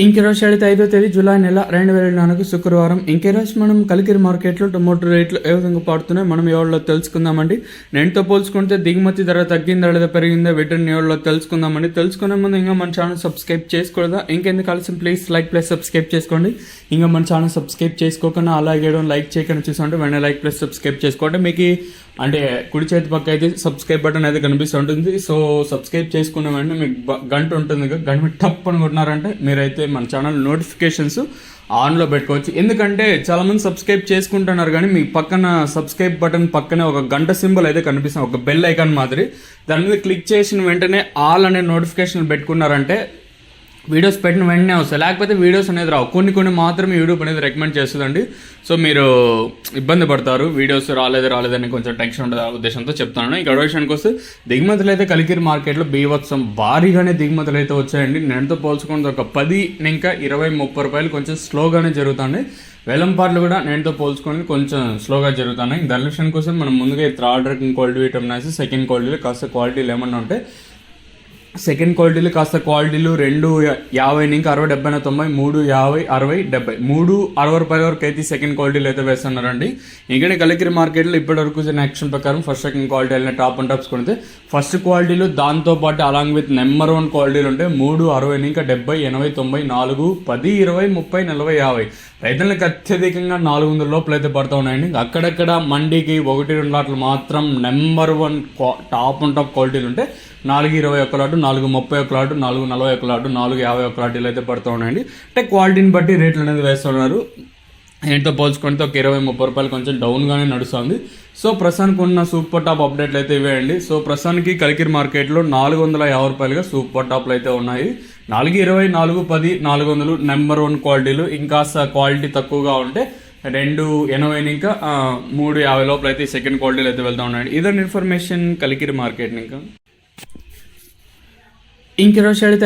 ఇంకెరోజు 5వ తేదీ జూలై నెల 2024 శుక్రవారం. ఇంకెరోజు మనం కలికిరి మార్కెట్లో టొమాటో రేట్లు ఏ విధంగా పడుతున్నాయి మనం ఎవరిలో తెలుసుకుందామండి. నేటితో పోల్చుకుంటే దిగుమతి ధర తగ్గిందా లేదా పెరిగిందా వీటిని ఎవరిలో తెలుసుకుందామండి. తెలుసుకునే ముందు ఇంకా మన ఛానల్ సబ్స్క్రైబ్ చేసుకోదా ఇంకెందుకు ఆలస్యం, ప్లీజ్ ప్లస్ సబ్స్క్రైబ్ చేసుకోండి. ఇంకా మన ఛానల్ సబ్స్క్రైబ్ చేసుకోకుండా అలాగే లైక్ చేయకుండా చూసుకుంటే వెంటనే లైక్ ప్లస్ సబ్స్క్రైబ్ చేసుకోండి. మీకు అంటే కుడి చేతి పక్క అయితే సబ్స్క్రైబ్ బటన్ అయితే కనిపిస్తుంటుంది. సో సబ్స్క్రైబ్ చేసుకున్న వెంటనే మీకు గంట ఉంటుంది, గంట మీద టప్ అనుకుంటున్నారంటే మీరైతే మన ఛానల్ నోటిఫికేషన్స్ ఆన్లో పెట్టుకోవచ్చు. ఎందుకంటే చాలామంది సబ్స్క్రైబ్ చేసుకుంటున్నారు కానీ మీ పక్కన సబ్స్క్రైబ్ బటన్ పక్కనే ఒక గంట సింబల్ అయితే కనిపిస్తుంది, ఒక బెల్ ఐకాన్ మాదిరి. దాని మీద క్లిక్ చేసిన వెంటనే ఆల్ అనే నోటిఫికేషన్ పెట్టుకున్నారంటే వీడియోస్ పెట్టిన వెంటనే వస్తాయి, లేకపోతే వీడియోస్ అనేది రావు. కొన్ని మాత్రమే యూట్యూబ్ అనేది రికమెండ్ చేస్తుందండి. సో మీరు ఇబ్బంది పడతారు, వీడియోస్ రాలేదని కొంచెం టెన్షన్ ఉంటుంది. ఆ ఉద్దేశంతో చెప్తాను. ఇక విషయానికి వస్తే దిగుమతులు అయితే కలికిరి మార్కెట్లో బీభత్సం భారీగానే దిగుమతులు అయితే వచ్చాయండి. నేనుతో పోల్చుకుంటే ఒక 10 ఇంకా 20-30 రూపాయలు కొంచెం స్లోగానే జరుగుతుంది. వేలంపాట్లు కూడా నేనుతో పోల్చుకొని కొంచెం స్లోగా జరుగుతున్నాయి. దాని విషయం కోసం మనం ముందుగా థర్డ్ రకం క్వాలిటీ ఐటమ్ రాసి సెకండ్ క్వాలిటీలో కాస్త క్వాలిటీలు ఏమన్నా ఉంటే సెకండ్ క్వాలిటీలు కాస్త క్వాలిటీలు 250 ఇంకా 60, 70, 90, 350, 60, 70, 360 రూపాయల వరకు అయితే సెకండ్ క్వాలిటీలు అయితే వేస్తున్నారండి. ఇంకా కలికిరి మార్కెట్లో ఇప్పటి వరకు యాక్షన్ ప్రకారం ఫస్ట్ సెకండ్ క్వాలిటీ వెళ్ళిన టాప్ అండ్ టాప్స్ కొనితే ఫస్ట్ క్వాలిటీలు దాంతోపాటు అలాంగ్ విత్ నెంబర్ 1 క్వాలిటీలు ఉంటాయి. 360 ఇంకా 70, 80, 90, 4, 10, 20, 30, 40, 50 రైతులకు అత్యధికంగా 400 లోపల అయితే పడుతూ ఉన్నాయండి. అక్కడక్కడ మండీకి 1-2 లాట్లు మాత్రం నెంబర్ 1 టాప్ అండ్ టాప్ క్వాలిటీలు ఉంటే 421 లాటు, 431 లాటు, 441 లాటు, 451 లాటీలు అయితే పడుతూ ఉన్నాయండి. అంటే క్వాలిటీని బట్టి రేట్లు అనేది వేస్తున్నారు. ఏంటో పోల్చుకుంటే ఒక 20-30 రూపాయలు కొంచెం డౌన్గానే నడుస్తుంది. సో ప్రస్తుతానికి ఉన్న సూపర్ టాప్ అప్డేట్లు అయితే ఇవేయండి. సో ప్రస్తుతానికి కలికిరి మార్కెట్లో 450 రూపాయలుగా సూపర్ టాప్లు అయితే ఉన్నాయి. 420, 410, 400 నెంబర్ 1 క్వాలిటీలు. ఇంకా క్వాలిటీ తక్కువగా ఉంటే 280 ఇంకా 350 లోపల అయితే సెకండ్ క్వాలిటీలు అయితే వెళ్తూ ఉన్నాయండి. Either information Kalikiri market. ఇంకా రోజు 5